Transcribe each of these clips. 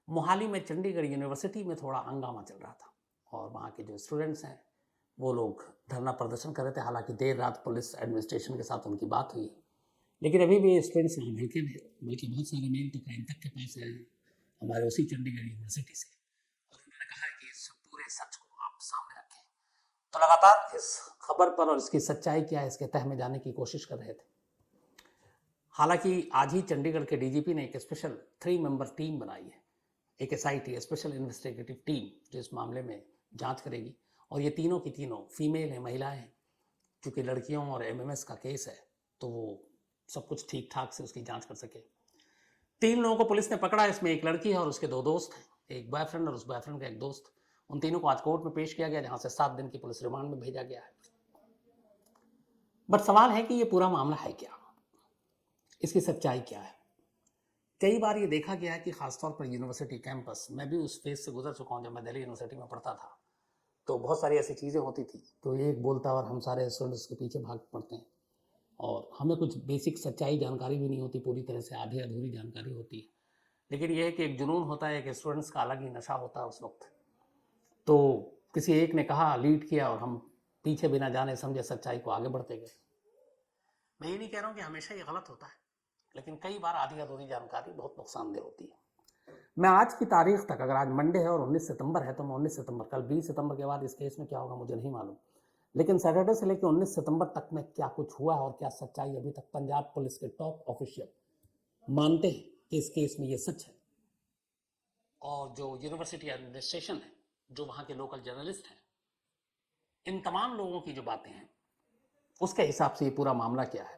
मोहाली में चंडीगढ़ यूनिवर्सिटी में थोड़ा हंगामा चल रहा था और वहाँ के जो स्टूडेंट्स हैं वो लोग धरना प्रदर्शन कर रहे थे। हालांकि देर रात पुलिस एडमिनिस्ट्रेशन के साथ उनकी बात हुई, लेकिन अभी भी स्टूडेंट्स वहाँ भड़के हैं, बल्कि बहुत सारे मेल तो क्राइम तक के पास आए हैं हमारे उसी चंडीगढ़ यूनिवर्सिटी से, और उन्होंने कहा है कि इस पूरे सच को आप सामने रखें। तो लगातार इस खबर पर और इसकी सच्चाई क्या है इसके तह में जाने की कोशिश कर रहे थे। हालांकि आज ही चंडीगढ़ के डीजीपी ने एक स्पेशल 3 मेंबर टीम बनाई है, एक एसआईटी स्पेशल इन्वेस्टिगेटिव टीम, जो इस मामले में जांच करेगी। और ये तीनों की तीनों फीमेल हैं, महिलाएं हैं। क्योंकि लड़कियों और एमएमएस का केस है तो वो सब कुछ ठीक ठाक से उसकी जांच कर सके। 3 लोगों को पुलिस ने पकड़ा, इसमें एक लड़की है और उसके 2 दोस्त हैं, एक बॉयफ्रेंड और उस बॉयफ्रेंड का एक दोस्त। उन तीनों को आज कोर्ट में पेश किया गया, जहां से 7 दिन की पुलिस रिमांड में भेजा गया है। बट सवाल है कि ये पूरा मामला है क्या, इसकी सच्चाई क्या है। कई बार ये देखा गया है कि खासतौर पर यूनिवर्सिटी कैंपस, मैं भी उस फेज से गुजर चुका हूँ जब मैं दिल्ली यूनिवर्सिटी में पढ़ता था, तो बहुत सारी ऐसी चीज़ें होती थी तो एक बोलता और हम सारे स्टूडेंट्स के पीछे भाग पड़ते हैं और हमें कुछ बेसिक सच्चाई जानकारी भी नहीं होती, पूरी तरह से आधी अधूरी जानकारी होती है। लेकिन यह है कि एक जुनून होता है कि स्टूडेंट्स का अलग ही नशा होता है उस वक्त। तो किसी एक ने कहा, लीड किया और हम पीछे बिना जाने समझे सच्चाई को आगे बढ़ते गए। मैं ये नहीं कह रहा हूँ कि हमेशा ये गलत होता है, लेकिन कई बार आधी अधूरी जानकारी बहुत नुकसानदेह होती है। मैं आज की तारीख तक, अगर आज मंडे है और 19 सितंबर है तो मैं 19 सितंबर, कल 20 सितंबर के बाद इस केस में क्या होगा मुझे नहीं मालूम, लेकिन सैटरडे से लेकर 19 सितंबर तक में क्या कुछ हुआ है और क्या सच्चाई अभी तक पंजाब पुलिस के टॉप ऑफिशियल मानते हैं कि इस केस में ये सच है। और जो यूनिवर्सिटी एडमिनिस्ट्रेशन है, जो वहाँ के लोकल जर्नलिस्ट हैं, इन तमाम लोगों की जो बातें हैं उसके हिसाब से ये पूरा मामला क्या है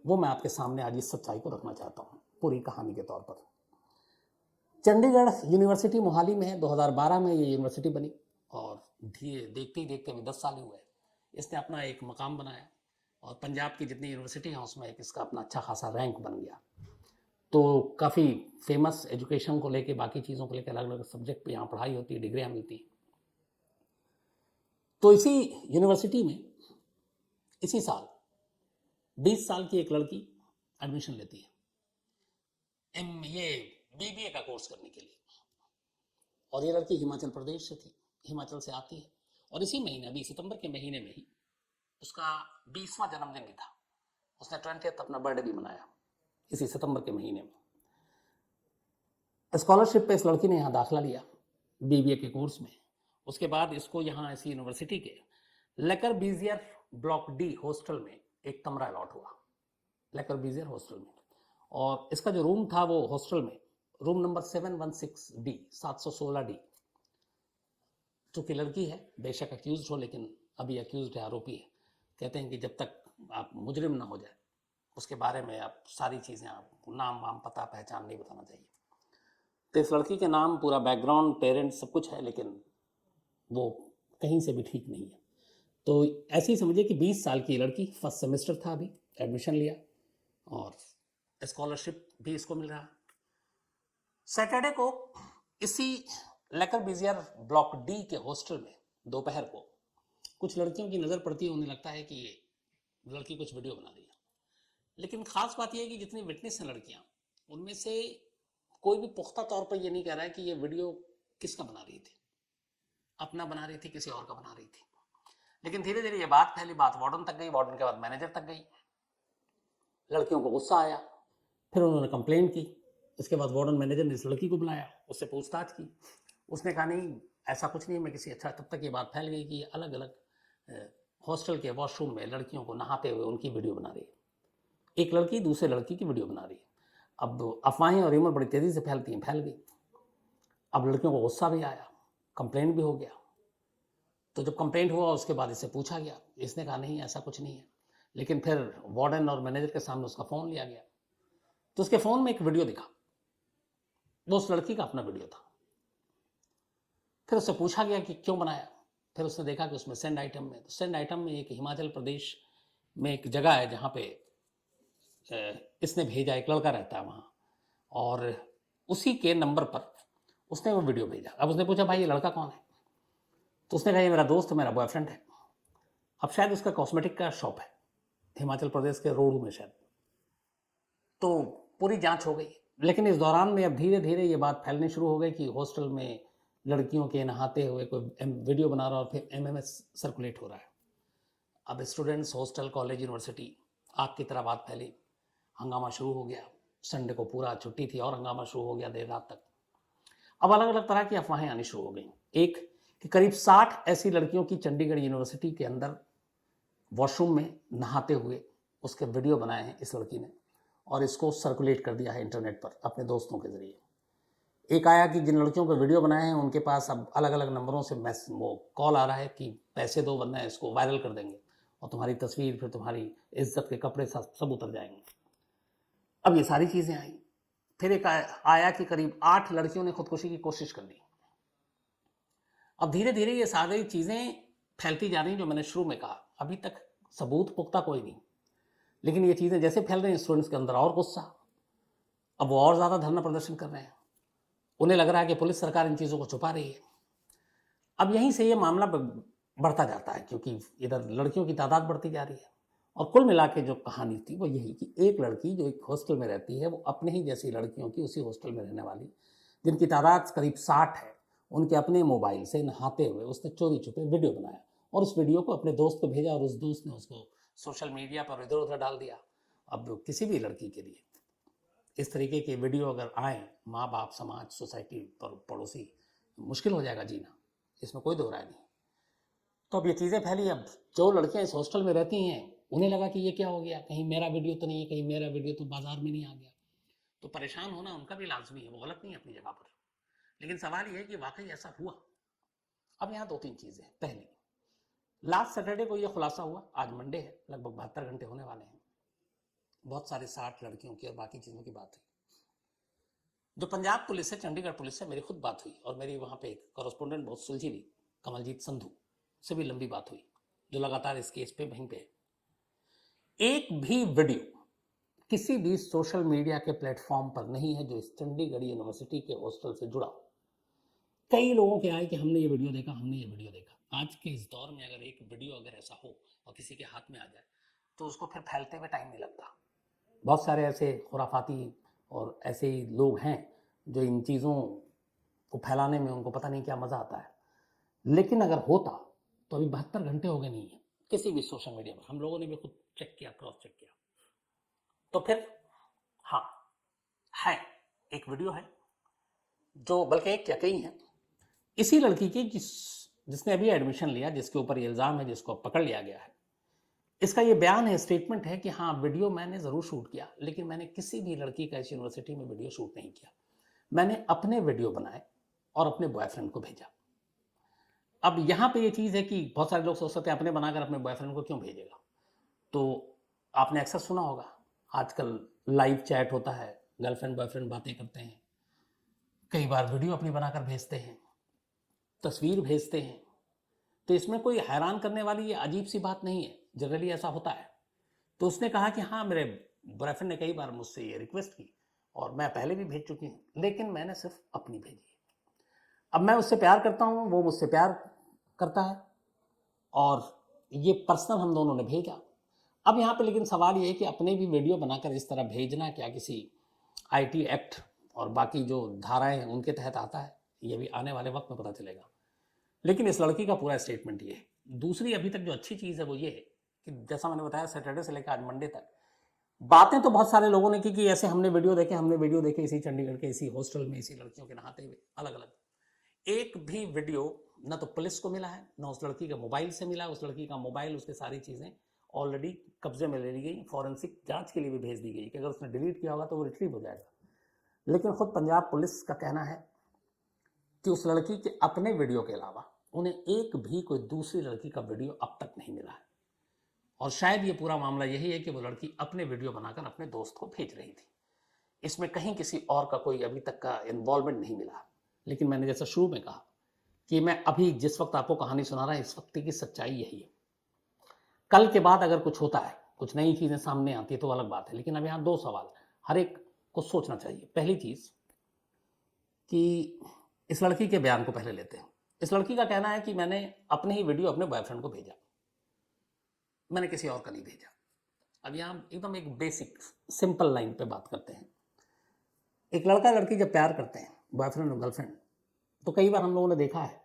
वो मैं आपके सामने आज इस सच्चाई को रखना चाहता हूँ पूरी कहानी के तौर पर। चंडीगढ़ यूनिवर्सिटी मोहाली में है। 2012 में ये यूनिवर्सिटी बनी और देखते ही देखते अभी 10 साल हुए। इसने अपना एक मकाम बनाया और पंजाब की जितनी यूनिवर्सिटी हैं उसमें एक इसका अपना अच्छा खासा रैंक बन गया। तो काफ़ी फेमस, एजुकेशन को लेके, बाकी चीज़ों को लेकर अलग अलग सब्जेक्ट पे यहाँ पढ़ाई होती है, डिग्रियाँ मिलती हैं। तो इसी यूनिवर्सिटी में इसी साल 20 साल की एक लड़की एडमिशन लेती है ये बीबीए का कोर्स करने के लिए। और ये लड़की हिमाचल प्रदेश से थी, हिमाचल से आती है। और इसी महीने, अभी सितंबर के महीने में ही उसका 20वां जन्मदिन भी था। उसने 20th अपना बर्थडे भी मनाया इसी सितंबर के महीने में। स्कॉलरशिप पे इस लड़की ने यहाँ दाखिला लिया बीबीए के कोर्स में। उसके बाद इसको यहाँ इसी यूनिवर्सिटी के लेकर बीजियर ब्लॉक डी हॉस्टल में एक कमरा अलॉट हुआ, लेकर बीजियर हॉस्टल में। और इसका जो रूम था वो हॉस्टल में रूम नंबर 716D, 716D। चूंकि लड़की है, बेशक अक्यूज हो, लेकिन अभी अक्यूज है, आरोपी है। कहते हैं कि जब तक आप मुजरिम ना हो जाए उसके बारे में आप सारी चीज़ें, आप नाम वाम पता पहचान नहीं बताना चाहिए। तो इस लड़की के नाम, पूरा बैकग्राउंड, पेरेंट्स, सब कुछ है, लेकिन वो कहीं से भी ठीक नहीं है। तो ऐसे ही समझिए कि 20 साल की लड़की, फर्स्ट सेमेस्टर था, अभी एडमिशन लिया और स्कॉलरशिप भी इसको मिल रहा। सैटरडे को इसी लेकर बीजियर ब्लॉक डी के हॉस्टल में दोपहर को कुछ लड़कियों की नज़र पड़ती है। उन्हें लगता है कि ये लड़की कुछ वीडियो बना रही है। लेकिन खास बात यह है कि जितनी विटनेस हैं लड़कियां, उनमें से कोई भी पुख्ता तौर पर यह नहीं कह रहा है कि ये वीडियो किसका बना रही थी, अपना बना रही थी, किसी और का बना रही थी। लेकिन धीरे धीरे ये बात फैली, बात वार्डन तक गई, वार्डन के बाद मैनेजर तक गई। लड़कियों को गुस्सा आया, फिर उन्होंने कंप्लेन की। इसके बाद वार्डन मैनेजर ने इस लड़की को बुलाया, उससे पूछताछ की। उसने कहा नहीं, ऐसा कुछ नहीं, मैं किसी अच्छा। तब तक ये बात फैल गई कि अलग अलग हॉस्टल के वॉशरूम में लड़कियों को नहाते हुए उनकी वीडियो बना रही है। एक लड़की दूसरे लड़की की वीडियो बना रही है। अब अफवाहें और र्यूमर बड़ी तेज़ी से फैलती हैं, फैल गई। अब लड़कियों को गुस्सा भी आया, कंप्लेंट भी हो गया। तो जब कंप्लेंट हुआ उसके बाद इससे पूछा गया, इसने कहा नहीं, ऐसा कुछ नहीं है। लेकिन फिर वार्डन और मैनेजर के सामने उसका फ़ोन लिया गया तो उसके फ़ोन में एक वीडियो दिखा, वो उस लड़की का अपना वीडियो था। फिर उससे पूछा गया कि क्यों बनाया। फिर उसने देखा कि उसमें सेंड आइटम में, तो सेंड आइटम में एक हिमाचल प्रदेश में एक जगह है जहाँ पे इसने भेजा, एक लड़का रहता है वहाँ, और उसी के नंबर पर उसने वो वीडियो भेजा। अब उसने पूछा भाई ये लड़का कौन है, तो उसने कहा ये मेरा दोस्त, मेरा बॉयफ्रेंड है। अब शायद उसका कॉस्मेटिक का शॉप है हिमाचल प्रदेश के रोहडू में शायद। तो पूरी जांच हो गई, लेकिन इस दौरान में अब धीरे धीरे ये बात फैलनी शुरू हो गई कि हॉस्टल में लड़कियों के नहाते हुए कोई वीडियो बना रहा और फिर एमएमएस सर्कुलेट हो रहा है। अब स्टूडेंट्स, हॉस्टल, कॉलेज, यूनिवर्सिटी, आग की तरह बात फैली, हंगामा शुरू हो गया। संडे को पूरा छुट्टी थी और हंगामा शुरू हो गया देर रात तक। अब अलग अलग तरह की अफवाहें आनी शुरू हो गई। एक कि करीब 60 ऐसी लड़कियों की चंडीगढ़ यूनिवर्सिटी के अंदर वॉशरूम में नहाते हुए उसके वीडियो बनाए हैं इस लड़की ने और इसको सर्कुलेट कर दिया है इंटरनेट पर अपने दोस्तों के जरिए। एक आया कि जिन लड़कियों के वीडियो बनाए हैं उनके पास अब अलग अलग नंबरों से वो कॉल आ रहा है कि पैसे दो वरना इसको वायरल कर देंगे और तुम्हारी तस्वीर, फिर तुम्हारी इज्जत के कपड़े सब उतर जाएंगे। अब ये सारी चीज़ें आई। फिर एक आया कि करीब 8 लड़कियों ने खुदकुशी की कोशिश कर ली। अब धीरे धीरे ये सारी चीज़ें फैलती जा रही, जो मैंने शुरू में कहा। अभी तक सबूत पुख्ता कोई नहीं, लेकिन ये चीज़ें जैसे फैल रही हैं स्टूडेंट्स के अंदर और गुस्सा। अब वो और ज़्यादा धरना प्रदर्शन कर रहे हैं। उन्हें लग रहा है कि पुलिस सरकार इन चीज़ों को छुपा रही है। अब यहीं से ये मामला बढ़ता जाता है क्योंकि इधर लड़कियों की तादाद बढ़ती जा रही है। और कुल मिला के जो कहानी थी वो यही कि एक लड़की जो एक हॉस्टल में रहती है, वो अपने ही जैसी लड़कियों की, उसी हॉस्टल में रहने वाली, जिनकी तादाद करीब 60 है, उनके अपने मोबाइल से नहाते हुए उसने चोरी छुपे वीडियो बनाया और उस वीडियो को अपने दोस्त को भेजा और उस दोस्त ने उसको सोशल मीडिया पर इधर उधर डाल दिया। अब किसी भी लड़की के लिए इस तरीके के वीडियो अगर आए, माँ बाप, समाज, सोसाइटी, पड़ोसी, मुश्किल हो जाएगा जीना, इसमें कोई दो राय नहीं। तो अब ये चीज़ें फैली। अब जो लड़कियां इस हॉस्टल में रहती हैं उन्हें लगा कि ये क्या हो गया, कहीं मेरा वीडियो तो नहीं है, कहीं मेरा वीडियो तो बाजार में नहीं आ गया। तो परेशान होना उनका भी लाजमी है, वो गलत नहीं है अपनी जगह पर। लेकिन सवाल ये है कि वाकई ऐसा हुआ। अब यहाँ 2-3 चीज़ें हैं। पहली, लास्ट सैटरडे को ये खुलासा हुआ, आज मंडे है, लगभग 72 घंटे होने वाले हैं। बहुत सारे 60 लड़कियों की और बाकी चीज़ों की बात हुई। जो पंजाब पुलिस है, चंडीगढ़ पुलिस से मेरी खुद बात हुई और मेरी वहाँ पे एक कॉरेस्पोंडेंट बहुत सुलझी हुई, कमलजीत संधू से भी लंबी बात हुई, जो लगातार इस केस पे वहीं पे। एक भी वीडियो किसी भी सोशल मीडिया के प्लेटफॉर्म पर नहीं है जो इस चंडीगढ़ यूनिवर्सिटी के हॉस्टल से जुड़ा। कई लोगों के आए कि हमने ये वीडियो देखा, हमने ये वीडियो देखा। आज के इस दौर में अगर एक वीडियो अगर ऐसा हो और किसी के हाथ में आ जाए तो उसको फिर फैलते हुए टाइम नहीं लगता। बहुत सारे ऐसे खुराफाती और ऐसे ही लोग हैं जो इन चीज़ों को फैलाने में उनको पता नहीं क्या मज़ा आता है। लेकिन अगर होता तो अभी 72 घंटे हो गए नहीं है किसी भी सोशल मीडिया पर। हम लोगों ने भी खुद चेक किया, क्रॉस चेक किया। तो फिर हाँ है, एक वीडियो है जो, बल्कि एक क्या कई है, इसी लड़की की जिसने अभी एडमिशन लिया, जिसके ऊपर ये इल्ज़ाम है, जिसको पकड़ लिया गया है। इसका ये बयान है, स्टेटमेंट है कि हाँ वीडियो मैंने ज़रूर शूट किया, लेकिन मैंने किसी भी लड़की का इस यूनिवर्सिटी में वीडियो शूट नहीं किया। मैंने अपने वीडियो बनाए और अपने बॉयफ्रेंड को भेजा। अब यहाँ पे ये चीज़ है कि बहुत सारे लोग सोचते हैं अपने बनाकर अपने बॉयफ्रेंड को क्यों भेजेगा। तो आपने अक्सर सुना होगा, आजकल लाइव चैट होता है, गर्लफ्रेंड बॉयफ्रेंड बातें करते हैं, कई बार वीडियो अपनी बनाकर भेजते हैं, तस्वीर भेजते हैं। तो इसमें कोई हैरान करने वाली ये अजीब सी बात नहीं है, जनरली ऐसा होता है। तो उसने कहा कि हाँ मेरे बॉयफ्रेंड ने कई बार मुझसे ये रिक्वेस्ट की और मैं पहले भी भेज चुकी हूँ, लेकिन मैंने सिर्फ अपनी भेजी। अब मैं उससे प्यार करता हूँ, वो मुझसे प्यार करता है और ये पर्सनल हम दोनों ने भेजा। अब यहाँ पे लेकिन सवाल ये है कि अपने भी वीडियो बनाकर इस तरह भेजना क्या किसी आईटी एक्ट और बाकी जो धाराएं हैं उनके तहत आता है, ये भी आने वाले वक्त में पता चलेगा। लेकिन इस लड़की का पूरा स्टेटमेंट ये है। दूसरी अभी तक जो अच्छी चीज़ है वो ये है कि जैसा मैंने बताया, सैटरडे से लेकर आज मंडे तक बातें तो बहुत सारे लोगों ने की कि ऐसे हमने वीडियो देखे इसी चंडीगढ़ के इसी हॉस्टल में इसी लड़कियों के नहाते हुए अलग अलग। एक भी वीडियो न तो पुलिस को मिला है, न उस लड़की के मोबाइल से मिला। उस लड़की का मोबाइल, उसके सारी चीज़ें ऑलरेडी कब्जे में ले ली गई, फॉरेंसिक जांच के लिए भी भेज दी गई कि अगर उसने डिलीट किया होगा तो वो रिट्रीव हो जाएगा। लेकिन खुद पंजाब पुलिस का कहना है कि उस लड़की के अपने वीडियो के अलावा उन्हें एक भी कोई दूसरी लड़की का वीडियो अब तक नहीं मिला है। और शायद ये पूरा मामला यही है कि वो लड़की अपने वीडियो बनाकर अपने दोस्त को भेज रही थी। इसमें कहीं किसी और का कोई अभी तक का इन्वॉल्वमेंट नहीं मिला। लेकिन मैंने जैसा शुरू में कहा कि मैं अभी जिस वक्त आपको कहानी सुना रहा, इस वक्त की सच्चाई यही है। कल के बाद अगर कुछ होता है, कुछ नई चीज़ें सामने आती है तो अलग बात है। लेकिन अब यहाँ 2 सवाल हर एक को सोचना चाहिए। पहली चीज़ कि इस लड़की के बयान को पहले लेते हैं। इस लड़की का कहना है कि मैंने अपने ही वीडियो अपने बॉयफ्रेंड को भेजा, मैंने किसी और का नहीं भेजा। अब यहाँ एकदम एक बेसिक सिंपल लाइन पे बात करते हैं। एक लड़का लड़की जब प्यार करते हैं, बॉयफ्रेंड और गर्लफ्रेंड, तो कई बार हम लोगों ने देखा है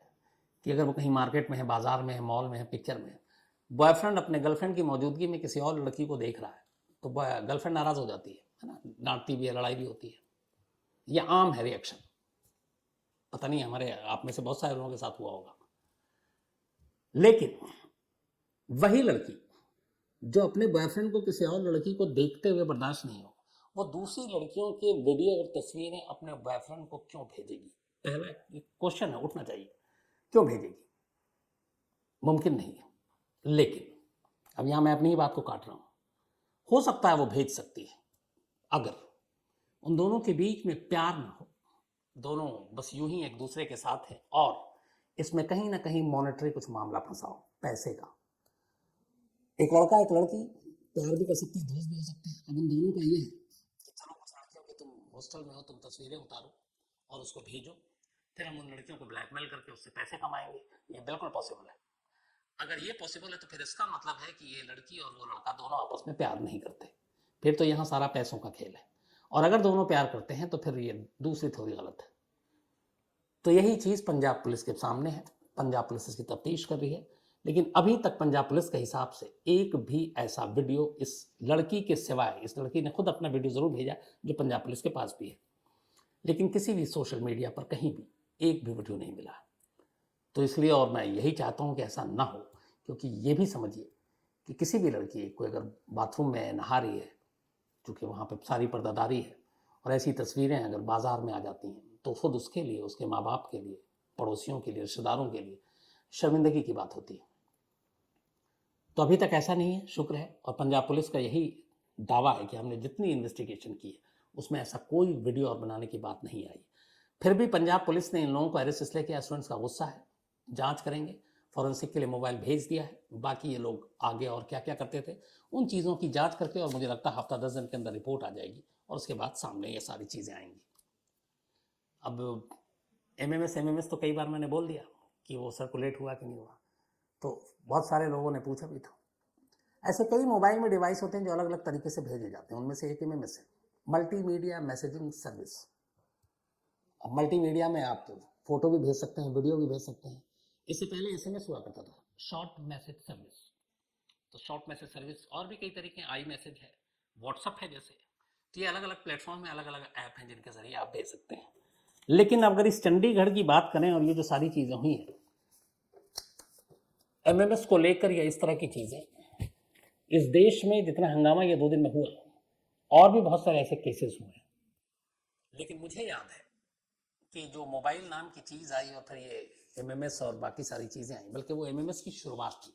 कि अगर वो कहीं मार्केट में है, बाजार में है, मॉल में है, पिक्चर में है, बॉयफ्रेंड अपने गर्लफ्रेंड की मौजूदगी में किसी और लड़की को देख रहा है, तो गर्लफ्रेंड नाराज हो जाती है ना, डांटती भी है, लड़ाई भी होती है। ये आम है रिएक्शन, पता नहीं हमारे आप में से बहुत सारे लोगों के साथ हुआ होगा। लेकिन वही लड़की जो अपने बॉयफ्रेंड को किसी और लड़की को देखते हुए बर्दाश्त नहीं हो, वो दूसरी लड़कियों के वीडियो और तस्वीरें अपने बॉयफ्रेंड को क्यों भेजेगी? पहला क्वेश्चन है, उठना चाहिए, क्यों भेजेगी? मुमकिन नहीं है। लेकिन अब यहां मैं अपनी ही बात को काट रहा हूं, हो सकता है वो भेज सकती है अगर उन दोनों के बीच में प्यार ना हो, दोनों बस यूं ही एक दूसरे के साथ है और इसमें कहीं ना कहीं मॉनेटरी कुछ मामला फंसा हो, पैसे का। एक लड़का एक लड़की प्यार भी कर सकते हैं, दोस्त भी हो सकते हैं। अब उन दोनों का ये है कि चलो कुछ लड़कियों के, तुम हॉस्टल में हो, तुम तस्वीरें उतारो और उसको भेजो, फिर हम उन लड़कियों को ब्लैकमेल करके उससे पैसे कमाएंगे। ये बिल्कुल पॉसिबल है। अगर ये पॉसिबल है तो फिर इसका मतलब है कि ये लड़की और वो लड़का दोनों आपस में प्यार नहीं करते, फिर तो यहाँ सारा पैसों का खेल है। और अगर दोनों प्यार करते हैं तो फिर ये दूसरी थोड़ी गलत है। तो यही चीज़ पंजाब पुलिस के सामने है, पंजाब पुलिस इसकी तफ्तीश कर रही है। लेकिन अभी तक पंजाब पुलिस के हिसाब से एक भी ऐसा वीडियो इस लड़की के सिवाय, इस लड़की ने खुद अपना वीडियो जरूर भेजा जो पंजाब पुलिस के पास भी है, लेकिन किसी भी सोशल मीडिया पर कहीं भी एक भी वीडियो नहीं मिला। तो इसलिए और मैं यही चाहता हूं कि ऐसा ना हो, क्योंकि ये भी समझिए कि किसी भी लड़की को अगर बाथरूम में नहा रही है, चूँकि वहाँ पर सारी पर्दादारी है, और ऐसी तस्वीरें अगर बाजार में आ जाती हैं तो खुद उसके लिए, उसके माँ बाप के लिए, पड़ोसियों के लिए, रिश्तेदारों के लिए शर्मिंदगी की बात होती है। तो अभी तक ऐसा नहीं है, शुक्र है। और पंजाब पुलिस का यही दावा है कि हमने जितनी इन्वेस्टिगेशन की है उसमें ऐसा कोई वीडियो और बनाने की बात नहीं आई। फिर भी पंजाब पुलिस ने इन लोगों को अरेस्ट इसलिए किया, स्टूडेंट्स का गुस्सा है, जांच करेंगे, फॉरेंसिक के लिए मोबाइल भेज दिया है। बाकी ये लोग आगे और क्या क्या करते थे उन चीज़ों की जांच करके, और मुझे लगता है हफ्ता 10 दिन के अंदर रिपोर्ट आ जाएगी और उसके बाद सामने ये सारी चीज़ें आएंगी। अब एमएमएस तो कई बार मैंने बोल दिया कि वो सर्कुलेट हुआ कि नहीं हुआ, तो बहुत सारे लोगों ने पूछा भी था। ऐसे कई मोबाइल में डिवाइस होते हैं जो अलग अलग तरीके से भेजे जाते हैं, उनमें से एक एमएमएस है, मल्टीमीडिया मैसेजिंग सर्विस। अब मल्टीमीडिया में आप फोटो भी भेज सकते हैं, वीडियो भी भेज सकते हैं। इससे पहले एसएमएस हुआ करता था, शॉर्ट मैसेज सर्विस। तो शॉर्ट मैसेज सर्विस और भी कई तरीके, आई मैसेज है, व्हाट्सअप है जैसे। तो ये अलग अलग प्लेटफॉर्म में अलग अलग ऐप हैं जिनके जरिए आप भेज सकते हैं। लेकिन अगर इस चंडीगढ़ की बात करें और ये जो सारी चीज़ें हुई हैं एमएमएस को लेकर या इस तरह की चीज़ें, इस देश में जितना हंगामा ये 2 दिन में हुआ, और भी बहुत सारे ऐसे केसेस हुए हैं। लेकिन मुझे याद है कि जो मोबाइल नाम की चीज़ आई और फिर ये एमएमएस और बाकी सारी चीज़ें आई, बल्कि वो एमएमएस की शुरुआत थी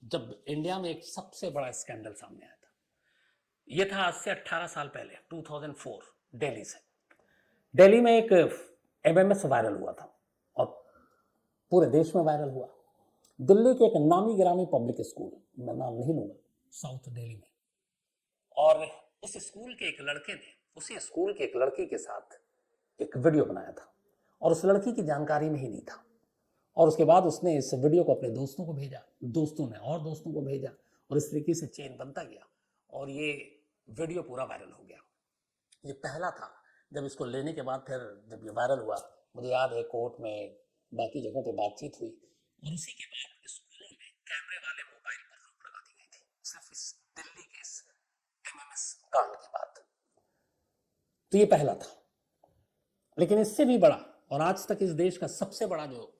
जब इंडिया में एक सबसे बड़ा स्कैंडल सामने आया था। ये था आज से 18 साल पहले, 2004, दिल्ली से। दिल्ली में एक एमएमएस वायरल हुआ था और पूरे देश में वायरल हुआ। दिल्ली के एक नामी गिरामी पब्लिक स्कूल, मैं नाम नहीं लूंगा, साउथ दिल्ली में, और उस स्कूल के एक लड़के ने उसी स्कूल के एक लड़की के साथ एक वीडियो बनाया था और उस लड़की की जानकारी में ही नहीं था। और उसके बाद उसने इस वीडियो को अपने दोस्तों को भेजा, दोस्तों ने और दोस्तों को भेजा, और इस तरीके से चेन बनता गया और ये वीडियो पूरा वायरल हो गया। ये पहला था। जब इसको लेने के बाद फिर जब ये वायरल हुआ, मुझे याद है कोर्ट में, बाकी जगहों पे बातचीत हुई, और उसी के बाद स्कूलों में कैमरे वाले मोबाइल पर रोक लगा दी गई थी, सिर्फ इस दिल्ली के इस एमएमएस कांड के बाद। तो ये पहला था। लेकिन इससे भी बड़ा और आज तक इस देश का सबसे बड़ा जो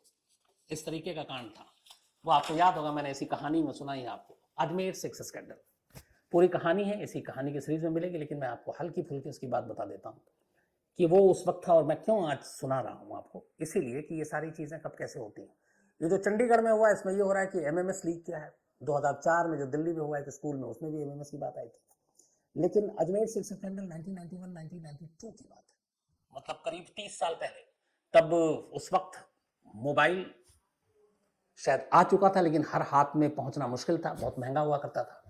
इस तरीके का कांड था, वो आपको याद होगा, मैंने ऐसी कहानी में सुनाई है आपको, अजमेर सेक्स स्कैंडल। पूरी कहानी है, इसी कहानी की सीरीज में मिलेगी, लेकिन मैं आपको हल्की फुल्की उसकी बात बता देता हूँ कि वो उस वक्त था और मैं क्यों आज सुना रहा हूँ आपको, इसीलिए कि ये सारी चीज़ें कब कैसे होती हैं। ये जो चंडीगढ़ में हुआ, इसमें ये हो रहा है कि एमएमएस लीक किया है। 2004 में जो दिल्ली में हुआ एक स्कूल में, उसमें भी एमएमएस की बात आई थी। लेकिन अजमेर सेक्स स्कैंडल 1991-1992 की बात है, मतलब करीब 30 साल पहले। तब उस वक्त मोबाइल शायद आ चुका था, लेकिन हर हाथ में पहुंचना मुश्किल था, बहुत महंगा हुआ करता था,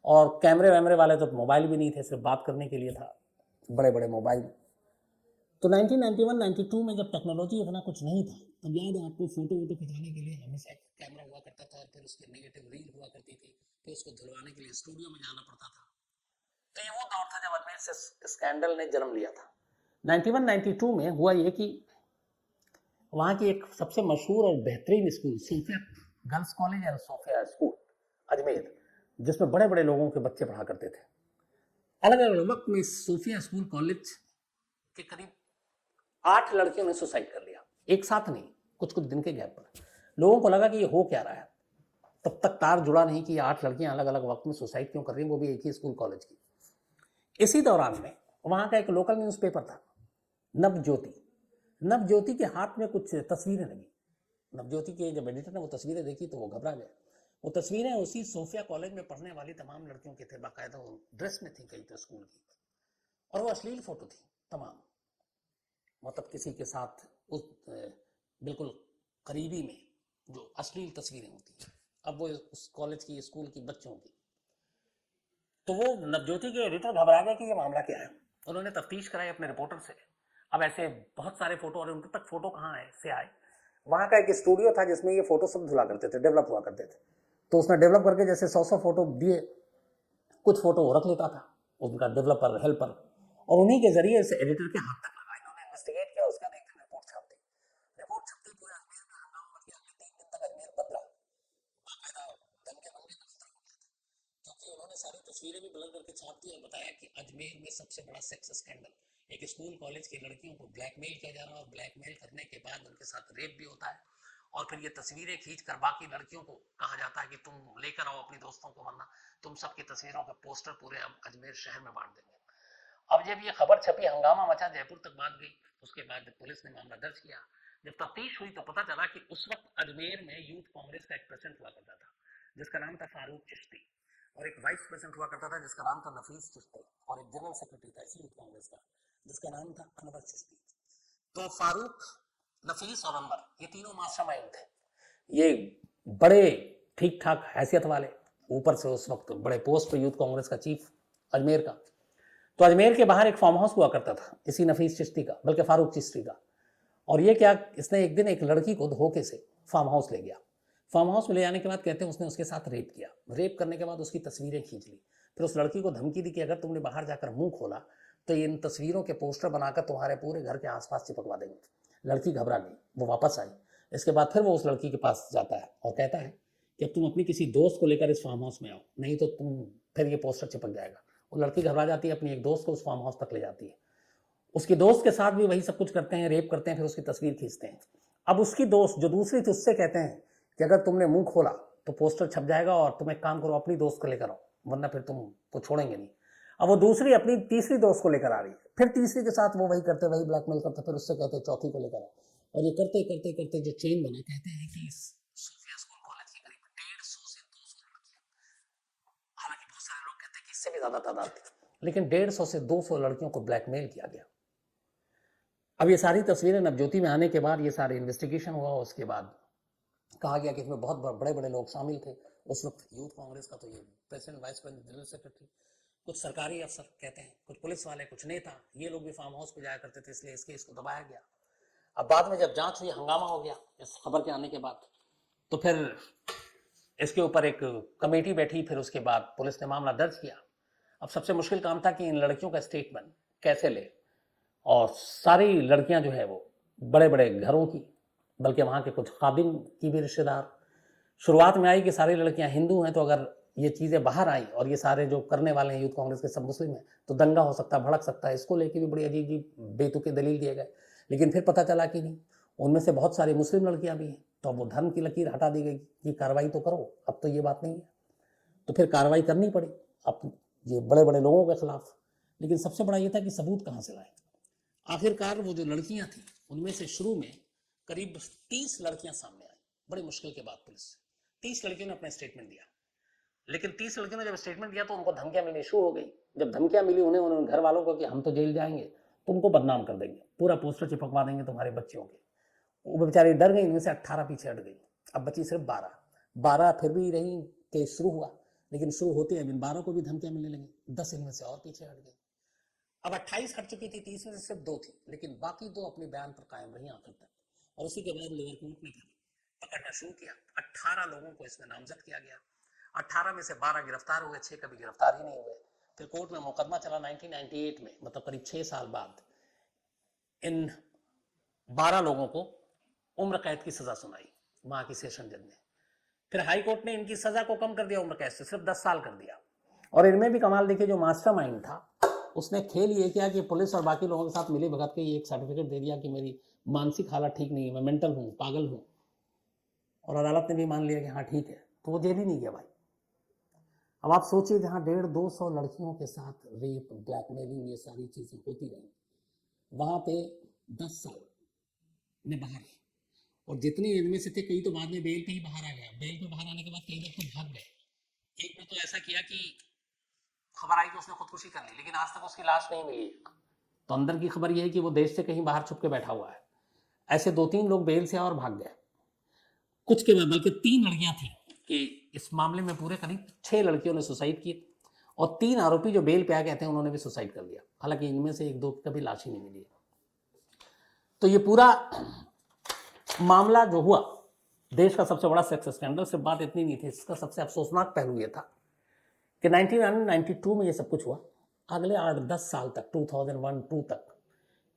और कैमरे वैमरे वाले तो मोबाइल भी नहीं थे, सिर्फ बात करने के लिए था बड़े बड़े मोबाइल। तो 1991-92 में जब टेक्नोलॉजी इतना कुछ नहीं था, तब याद है आपको, फोटो वोटो खिंचाने के लिए हमेशा कैमरा हुआ करता था, फिर उसकी नेगेटिव रील हुआ करती थी, फिर उसको धुलवाने के लिए स्टूडियो में जाना पड़ता था। तो ये वो दौर था जब अजमेर से स्कैंडल ने जन्म लिया था। 91-92 में हुआ ये कि वहाँ की एक सबसे मशहूर और बेहतरीन स्कूल सोफिया गर्ल्स कॉलेज या सोफिया स्कूल अजमेर, जिसमें बड़े बड़े लोगों के बच्चे पढ़ा करते थे, अलग अलग वक्त में सोफिया स्कूल कॉलेज के करीब 8 लड़कियों ने सुसाइड कर लिया, एक साथ नहीं, कुछ कुछ दिन के गैप पर। लोगों को लगा कि ये हो क्या रहा है, तब तक तार जुड़ा नहीं कि ये 8 लड़कियां अलग अलग वक्त में सुसाइड क्यों कर रही हैं, वो भी एक ही स्कूल कॉलेज की। इसी दौरान में वहां का एक लोकल न्यूज़पेपर था नवज्योति। नवज्योति के हाथ में कुछ तस्वीरें लगी। नवज्योति के जब एडिटर ने वो तस्वीरें देखी तो वो घबरा गए। वो तस्वीरें उसी सोफिया कॉलेज में पढ़ने वाली तमाम लड़कियों की थे, बाकायदा वो ड्रेस में थी कई तो स्कूल की, और वो अश्लील फोटो थी तमाम, मतलब किसी के साथ उस बिल्कुल करीबी में जो अश्लील तस्वीरें होती हैं, अब वो उस कॉलेज की स्कूल की बच्चों की। तो वो नवज्योति के एडिटर घबरा गए कि ये मामला क्या है। उन्होंने तफ्तीश कराई अपने रिपोर्टर से। अब ऐसे बहुत सारे फोटो, और उनके तक फोटो कहाँ है से आए, वहाँ का एक स्टूडियो था जिसमें ये फोटो सब धुला करते थे, डेवलप हुआ करते थे। तो उसने डेवलप करके जैसे 100 फोटो दिए, कुछ फोटो रख लेता था उनका डेवलपर हेल्पर, और उन्हीं के जरिए इस एडिटर के हाथ तक लगा। इन्होंने इन्वेस्टिगेट किया, उसका एक रिपोर्ट छाप दी। रिपोर्ट छपते पूरे अजमेर में हंगामा मच गया। 3 दिन तक अजमेर बदला, बाकायदा दंगे दंगे का खतरा हो गया था, क्योंकि उन्होंने सारी तस्वीरें भी ब्लर करके छाप दी और बताया कि अजमेर में सबसे बड़ा सेक्स स्कैंडल, एक स्कूल कॉलेज की लड़कियों को ब्लैकमेल किया जा रहा है, और ब्लैकमेल करने के बाद उनके साथ रेप भी होता है, और फिर ये तस्वीरें खींच कर बाकी लड़कियों को कहा जाता है कि तुम लेकर आओ अपनी दोस्तों को, वरना तुम सबकी तस्वीरों के पोस्टर पूरे अजमेर शहर में बांट देंगे। अब जब ये खबर छपी, हंगामा मचा, जयपुर तक बात गई। उसके बाद पुलिस ने मामला दर्ज किया। जब तफ्तीश हुई तो पता चला कि उस वक्त अजमेर में यूथ कांग्रेस का एक प्रेसिडेंट हुआ करता था जिसका नाम था फारूक चिश्ती, और एक वाइस प्रेसिडेंट हुआ करता था जिसका नाम था नफीस चिश्ती, और एक जनरल सेक्रेटरी था इसी यूथ कांग्रेस का जिसका नाम था अनवर चिश्ती। तो फारूक, नफीस और अनवर, ये तीनों मास्टरमाइंड थे। ये बड़े ठीक ठाक हैसियत वाले, ऊपर से उस वक्त बड़े पोस्ट पे यूथ कांग्रेस का चीफ अजमेर का। तो अजमेर के बाहर एक फार्म हाउस हुआ करता था इसी नफीस चिश्ती का, बल्कि फारूक चिश्ती का। और ये क्या, इसने एक दिन एक लड़की को धोखे से फार्म हाउस ले गया। फार्म हाउस में ले जाने के बाद कहते हैं उसने उसके साथ रेप किया। रेप करने के बाद उसकी तस्वीरें खींच ली। फिर उस लड़की को धमकी दी कि अगर तुमने बाहर जाकर मुंह खोला तो इन तस्वीरों के पोस्टर बनाकर तुम्हारे पूरे घर के आसपास चिपकवा देंगे। लड़की घबरा गई, वो वापस आई। इसके बाद फिर वो उस लड़की के पास जाता है और कहता है कि अब तुम अपनी किसी दोस्त को लेकर इस फार्म हाउस में आओ, नहीं तो तुम फिर ये पोस्टर चिपक जाएगा। वो लड़की घबरा जाती है, अपनी एक दोस्त को उस फार्म हाउस तक ले जाती है। उसके दोस्त के साथ भी वही सब कुछ करते हैं, रेप करते हैं, फिर उसकी तस्वीर खींचते हैं। अब उसकी दोस्त जो दूसरी थी उससे कहते हैं कि अगर तुमने मुंह खोला तो पोस्टर छप जाएगा, और तुम एक काम करो, अपनी दोस्त को लेकर आओ, वरना फिर तुमको छोड़ेंगे नहीं। अब वो दूसरी अपनी तीसरी दोस्त को लेकर आ रही है, फिर तीसरी के साथ वो वही करते, वही ब्लैकमेल करते, फिर उससे कहते चौथी को लेकर आओ, और ये करते करते करते जो चेन बना, कहते हैं कि सोफिया स्कूल कॉलेज की करीब 150 से 200 लड़कियां, हालांकि बहुत सारे लोग कहते हैं कि इससे भी ज्यादा तादाद थी, लेकिन 150 से 200 लड़कियों को ब्लैकमेल किया गया। अब ये सारी तस्वीरें नवज्योति में आने के बाद ये सारे इन्वेस्टिगेशन हुआ, उसके बाद कहा गया कि इसमें बहुत बड़े बड़े लोग शामिल थे। उस वक्त यूथ कांग्रेस का तो ये president, vice president, general secretary, कुछ सरकारी अफसर कहते हैं, कुछ पुलिस वाले, कुछ नेता, ये लोग भी फार्म हाउस पे जाया करते थे, इसलिए इस केस को दबाया गया। अब बाद में जब जांच हुई, हंगामा हो गया इस खबर के आने के बाद, तो फिर इसके ऊपर एक कमेटी बैठी, फिर उसके बाद पुलिस ने मामला दर्ज किया। अब सबसे मुश्किल काम था कि इन लड़कियों का स्टेटमेंट कैसे ले, और सारी लड़कियां जो है वो बड़े बड़े घरों की, बल्कि वहाँ के कुछ खादिम की भी रिश्तेदार। शुरुआत में आई कि सारी लड़कियां हिंदू हैं, तो अगर ये चीज़ें बाहर आई और ये सारे जो करने वाले हैं यूथ कांग्रेस के सब मुस्लिम हैं, तो दंगा हो सकता है, भड़क सकता है। इसको लेके भी बड़ी अजीब अजीब बेतुके दलील दिए गए। लेकिन फिर पता चला कि नहीं, उनमें से बहुत सारी मुस्लिम लड़कियां भी हैं, तो अब वो धर्म की लकीर हटा दी गई कि कार्रवाई तो करो, अब तो ये बात नहीं है। तो फिर कार्रवाई करनी पड़ी अब ये बड़े बड़े लोगों के खिलाफ। लेकिन सबसे बड़ा ये था कि सबूत कहाँ से लाए। आखिरकार वो जो लड़कियां थी उनमें से शुरू में करीब 30 लड़कियां सामने आई, बड़ी मुश्किल के बाद पुलिस 30 लड़कियों ने अपना स्टेटमेंट दिया। लेकिन 30 लड़कियों ने जब स्टेटमेंट दिया तो उनको धमकियां मिलनी शुरू हो गई। जब धमकियां मिली उन्हें, उन्होंने घर वालों को कि हम तो जेल जाएंगे, तुमको बदनाम कर देंगे, पूरा पोस्टर चिपकवा देंगे तुम्हारे बच्चियों के। वो बेचारी डर गई, इनमें से 18 पीछे हट गई। अब बची सिर्फ 12 फिर भी रही, केस शुरू हुआ, लेकिन शुरू होते हैं इन 12 को भी धमकियां मिलने लगी। 10 इनमें से और पीछे हट गई। अब 28 हट चुकी थी, 30 में से सिर्फ 2 थी, लेकिन बाकी 2 अपने बयान पर कायम रही आखिर तक। और उसी के बाद लोअर कोर्ट ने पकड़ना शुरू किया। 18 लोगों को इसमें नामजद किया गया। 18 में से 12 गिरफ्तार हुए, 6 कभी गिरफ्तार ही नहीं हुए। फिर कोर्ट में मुकदमा चला 1998 में, मतलब करीब 6 साल बाद। इन 12 लोगों को उम्र कैद की सजा सुनाई वहां की सेशन जज ने। फिर हाई कोर्ट ने इनकी सजा को कम कर दिया, उम्र कैद से सिर्फ 10 साल कर दिया। और इनमें भी कमाल देखिए, जो मास्टरमाइंड था उसने खेल ये किया कि पुलिस और बाकी लोगों के साथ मिली भगत के ये एक सर्टिफिकेट दे दिया कि मेरी मानसिक हालत ठीक नहीं है, मैं मेंटल हूँ, पागल हूँ। और अदालत ने भी मान लिया कि हाँ ठीक है, तो वो जेल ही नहीं गया भाई। अब आप सोचिए, जहाँ 150-200 लड़कियों के साथ रेप, ब्लैकमेलिंग, ये सारी चीजें होती रही, वहां पे 10 साल में बाहर है। और जितने इनमें से थे, कई तो बाद में बेल पे ही बाहर आ गया। बेल पे बाहर आने के बाद कई लोग तो भाग गए। एक ने तो ऐसा किया कि खबर आई कि उसने खुदकुशी कर ली, लेकिन आज तक उसकी लाश नहीं मिली। तो अंदर की खबर यह है कि वो देश से कहीं बाहर छुप के बैठा हुआ है। ऐसे 2-3 लोग बेल से और भाग गए। कुछ के बाद बल्कि 3 लड़कियां थी कि इस मामले में पूरे करीब 6 लड़कियों ने सुसाइड किए, और 3 आरोपी जो बेल पे आ गए थे उन्होंने भी सुसाइड कर लिया। हालांकि इनमें से 1-2 की कभी लाश ही नहीं मिली। तो ये पूरा मामला जो हुआ, देश का सबसे बड़ा सेक्स स्कैंडल, सिर्फ बात इतनी नहीं थी। इसका सबसे अफसोसनाक पहलू ये था कि 1992 में ये सब कुछ हुआ। अगले 8-10 साल तक, 2001-2 तक,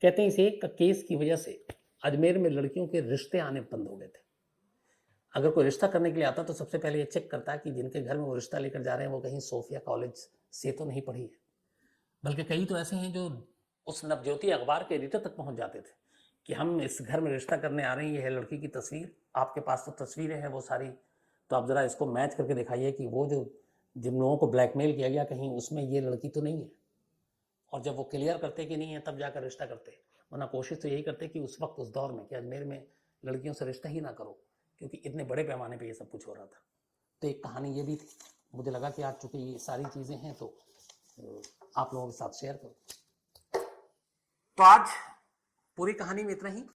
कहते हैं इस एक केस की वजह से अजमेर में लड़कियों के रिश्ते आने बंद हो गए थे। अगर कोई रिश्ता करने के लिए आता तो सबसे पहले ये चेक करता कि जिनके घर में वो रिश्ता लेकर जा रहे हैं वो कहीं सोफिया कॉलेज से तो नहीं पढ़ी है। बल्कि कई तो ऐसे हैं जो उस नवज्योति अखबार के एडिटर तक पहुंच जाते थे कि हम इस घर में रिश्ता करने आ रहे हैं, ये है लड़की की तस्वीर, आपके पास तो तस्वीरें हैं वो सारी, तो आप जरा इसको मैच करके दिखाइए कि वो जो जिन लोगों को ब्लैकमेल किया गया कहीं उसमें ये लड़की तो नहीं है। और जब वो क्लियर करते कि नहीं है तब जाकर रिश्ता करते, वरना कोशिश तो यही करते कि उस वक्त, उस दौर में, कि अजमेर में लड़कियों से रिश्ता ही ना करो, क्योंकि इतने बड़े पैमाने पे ये सब कुछ हो रहा था। तो एक कहानी ये भी थी। मुझे लगा कि आज चूंकि ये सारी चीज़ें हैं तो आप लोगों के साथ शेयर करो। तो आज पूरी कहानी में इतना ही।